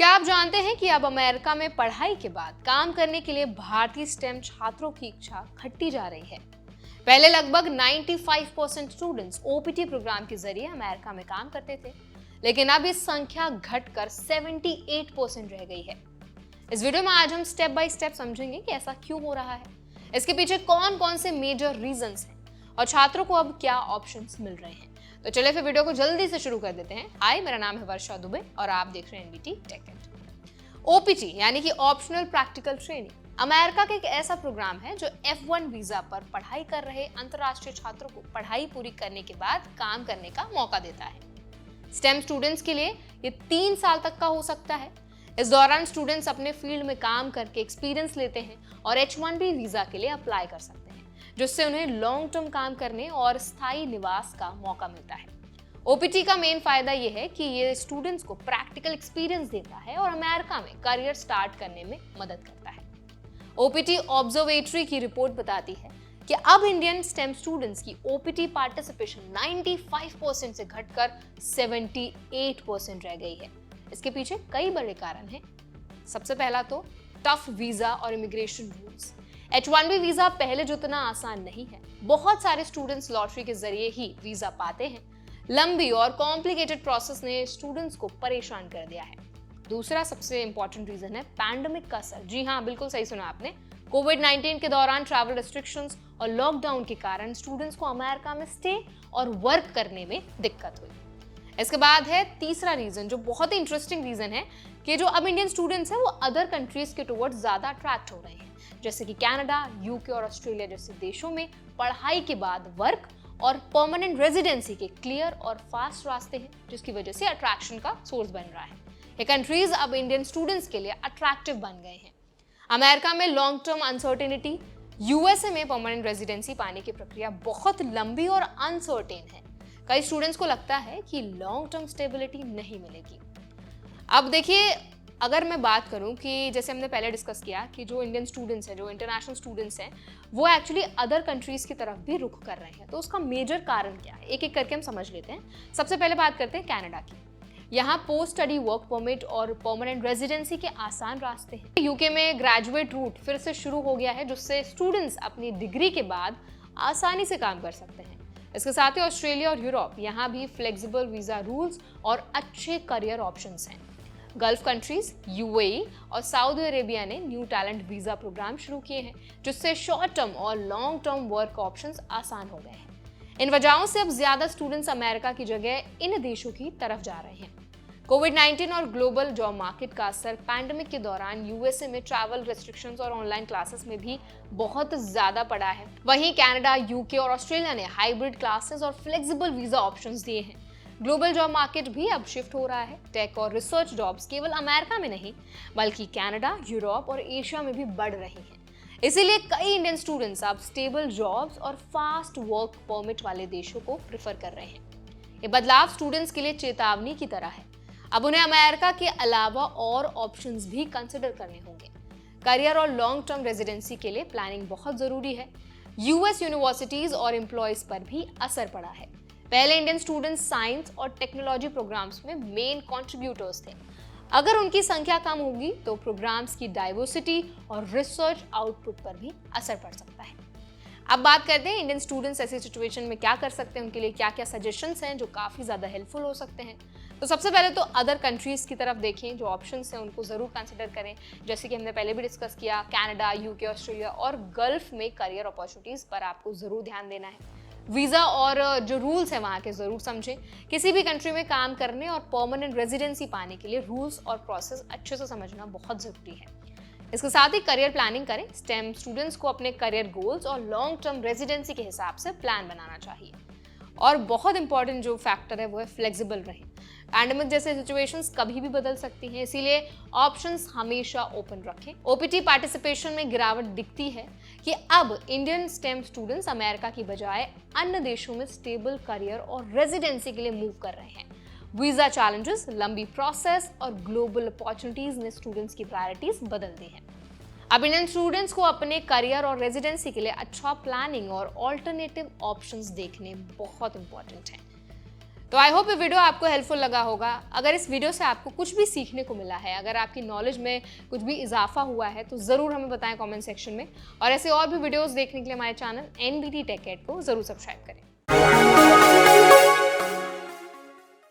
क्या आप जानते हैं कि अब अमेरिका में पढ़ाई के बाद काम करने के लिए भारतीय स्टेम छात्रों की इच्छा घटती जा रही है। पहले लगभग 95% स्टूडेंट्स ओपीटी प्रोग्राम के जरिए अमेरिका में काम करते थे, लेकिन अब इस संख्या घटकर 78% रह गई है। इस वीडियो में आज हम स्टेप बाय स्टेप समझेंगे कि ऐसा क्यों हो रहा है, इसके पीछे कौन कौन से मेजर रीजंस हैं और छात्रों को अब क्या ऑप्शंस मिल रहे हैं। तो चलिए फिर वीडियो को जल्दी से शुरू कर देते हैं। हाय, मेरा नाम है वर्षा दुबे और आप देख रहे हैं एनबीटी टेक एड। ओपीटी यानी कि ऑप्शनल प्रैक्टिकल ट्रेनिंग अमेरिका का एक ऐसा प्रोग्राम है जो F1 वीजा पर पढ़ाई कर रहे अंतर्राष्ट्रीय छात्रों को पढ़ाई पूरी करने के बाद काम करने का मौका देता है। स्टेम स्टूडेंट्स के लिए ये 3 साल तक का हो सकता है। इस दौरान स्टूडेंट्स अपने फील्ड में काम करके एक्सपीरियंस लेते हैं और H1B वीजा के लिए अप्लाई कर सकते हैं, जिससे उन्हें लॉन्ग टर्म काम करने और स्थायी निवास का मौका मिलता है। ओपीटी का मेन फायदा यह है कि ये स्टूडेंट्स को प्रैक्टिकल एक्सपीरियंस देता है और अमेरिका में करियर स्टार्ट करने में मदद करता है। ओपीटी ऑब्जर्वेटरी की रिपोर्ट बताती है कि अब इंडियन स्टेम स्टूडेंट्स की ओपीटी पार्टिसिपेशन 95% से घटकर 78% रह गई है। इसके पीछे कई बड़े कारण हैं। सबसे पहला तो टफ वीजा और इमिग्रेशन रूल्स। H1B वीजा पहले जितना आसान नहीं है। बहुत सारे स्टूडेंट्स लॉटरी के जरिए ही वीजा पाते हैं। लंबी और कॉम्प्लिकेटेड प्रोसेस ने स्टूडेंट्स को परेशान कर दिया है। दूसरा सबसे इंपॉर्टेंट रीजन है पैंडेमिक का असर। जी हाँ, बिल्कुल सही सुना आपने। कोविड-19 के दौरान ट्रैवल रिस्ट्रिक्शंस और लॉकडाउन के कारण स्टूडेंट्स को अमेरिका में स्टे और वर्क करने में दिक्कत हुई। इसके बाद है तीसरा रीजन, जो बहुत ही इंटरेस्टिंग रीजन है कि जो अब इंडियन स्टूडेंट्स हैं वो अदर कंट्रीज के टुवर्ड्स ज्यादा अट्रैक्ट हो रहे हैं, जैसे कि कनाडा, यूके और ऑस्ट्रेलिया जैसे देशों में पढ़ाई के बाद वर्क और परमानेंट रेजिडेंसी के क्लियर और फास्ट रास्ते हैं, जिसकी वजह से अट्रैक्शन का सोर्स बन रहा है। ये कंट्रीज अब इंडियन स्टूडेंट्स के लिए अट्रैक्टिव बन गए हैं। अमेरिका में लॉन्ग टर्म अनसर्टेनिटी, यूएसए में परमानेंट रेजिडेंसी पाने की प्रक्रिया बहुत लंबी और अनसर्टेन है। कई स्टूडेंट्स को लगता है कि लॉन्ग टर्म स्टेबिलिटी नहीं मिलेगी। अब देखिए, अगर मैं बात करूं कि जैसे हमने पहले डिस्कस किया कि जो इंडियन स्टूडेंट्स हैं, जो इंटरनेशनल स्टूडेंट्स हैं, वो एक्चुअली अदर कंट्रीज की तरफ भी रुख कर रहे हैं। तो उसका मेजर कारण क्या है, एक एक करके हम समझ लेते हैं। सबसे पहले बात करते हैं कनाडा की। यहाँ पोस्ट स्टडी वर्क परमिट और परमानेंट रेजिडेंसी के आसान रास्ते हैं। यूके में ग्रेजुएट रूट फिर से शुरू हो गया है, जिससे स्टूडेंट्स अपनी डिग्री के बाद आसानी से काम कर सकते हैं। इसके साथ ही ऑस्ट्रेलिया और यूरोप, यहाँ भी फ्लेक्सिबल वीजा रूल्स और अच्छे करियर ऑप्शंस हैं। गल्फ कंट्रीज, यूएई और सऊदी अरेबिया ने न्यू टैलेंट वीजा प्रोग्राम शुरू किए हैं, जिससे शॉर्ट टर्म और लॉन्ग टर्म वर्क ऑप्शंस आसान हो गए हैं। इन वजहों से अब ज्यादा स्टूडेंट्स अमेरिका की जगह इन देशों की तरफ जा रहे हैं। कोविड-19 और ग्लोबल जॉब मार्केट का असर पैंडेमिक के दौरान यूएसए में ट्रैवल रिस्ट्रिक्शंस और ऑनलाइन क्लासेस में भी बहुत ज्यादा पड़ा है। वहीं कनाडा, यूके और ऑस्ट्रेलिया ने हाइब्रिड क्लासेस और फ्लेक्सिबल वीजा ऑप्शंस दिए हैं। ग्लोबल जॉब मार्केट भी अब शिफ्ट हो रहा है। टेक और रिसर्च जॉब्स केवल अमेरिका में नहीं, बल्कि कनाडा, यूरोप और एशिया में भी बढ़ रही हैं। इसीलिए कई इंडियन स्टूडेंट्स अब स्टेबल जॉब्स और फास्ट वर्क परमिट वाले देशों को प्रेफर कर रहे हैं। ये बदलाव स्टूडेंट्स के लिए चेतावनी की तरह है। अब उन्हें अमेरिका के अलावा और ऑप्शंस भी कंसिडर करने होंगे। करियर और लॉन्ग टर्म रेजिडेंसी के लिए प्लानिंग बहुत जरूरी है। यूएस यूनिवर्सिटीज और एम्प्लॉयज पर भी असर पड़ा है। पहले इंडियन स्टूडेंट्स साइंस और टेक्नोलॉजी प्रोग्राम्स में मेन कंट्रीब्यूटर्स थे। अगर उनकी संख्या कम होगी तो प्रोग्राम्स की डाइवर्सिटी और रिसर्च आउटपुट पर भी असर पड़ सकता है। अब बात करते हैं इंडियन स्टूडेंट्स ऐसी सिचुएशन में क्या कर सकते हैं, उनके लिए क्या क्या सजेशंस हैं जो काफ़ी ज़्यादा हेल्पफुल हो सकते हैं। तो सबसे पहले तो अदर कंट्रीज़ की तरफ देखें, जो ऑप्शंस हैं उनको ज़रूर कंसिडर करें। जैसे कि हमने पहले भी डिस्कस किया, कनाडा, यूके, ऑस्ट्रेलिया और गल्फ में करियर अपॉर्चुनिटीज़ पर आपको ज़रूर ध्यान देना है। वीज़ा और जो रूल्स हैं वहाँ के ज़रूर समझें। किसी भी कंट्री में काम करने और परमानेंट रेजिडेंसी पाने के लिए रूल्स और प्रोसेस अच्छे से समझना बहुत ज़रूरी है। इसके साथ ही करियर प्लानिंग करें। स्टेम स्टूडेंट्स को अपने करियर गोल्स और लॉन्ग टर्म रेजिडेंसी के हिसाब से प्लान बनाना चाहिए। और बहुत इंपॉर्टेंट जो फैक्टर है वो है फ्लेक्सिबल रहें। पैंडेमिक जैसे सिचुएशंस कभी भी बदल सकती हैं, इसीलिए ऑप्शंस हमेशा ओपन रखें। ओपीटी पार्टिसिपेशन में गिरावट दिखती है कि अब इंडियन स्टेम स्टूडेंट्स अमेरिका की बजाय अन्य देशों में स्टेबल करियर और रेजिडेंसी के लिए मूव कर रहे हैं। वीजा चैलेंजेस, लंबी प्रोसेस और ग्लोबल अपॉर्चुनिटीज ने स्टूडेंट्स की प्रायोरिटीज बदल दी हैं। अब इंडियन स्टूडेंट्स को अपने करियर और रेजिडेंसी के लिए अच्छा प्लानिंग और ऑल्टरनेटिव ऑप्शंस देखने बहुत इंपॉर्टेंट हैं। तो आई होप ये वीडियो आपको हेल्पफुल लगा होगा। अगर इस वीडियो से आपको कुछ भी सीखने को मिला है, अगर आपकी नॉलेज में कुछ भी इजाफा हुआ है, तो ज़रूर हमें बताएं कमेंट सेक्शन में। और ऐसे और भी वीडियोस देखने के लिए हमारे चैनल NBT Tech Ed को ज़रूर सब्सक्राइब करें।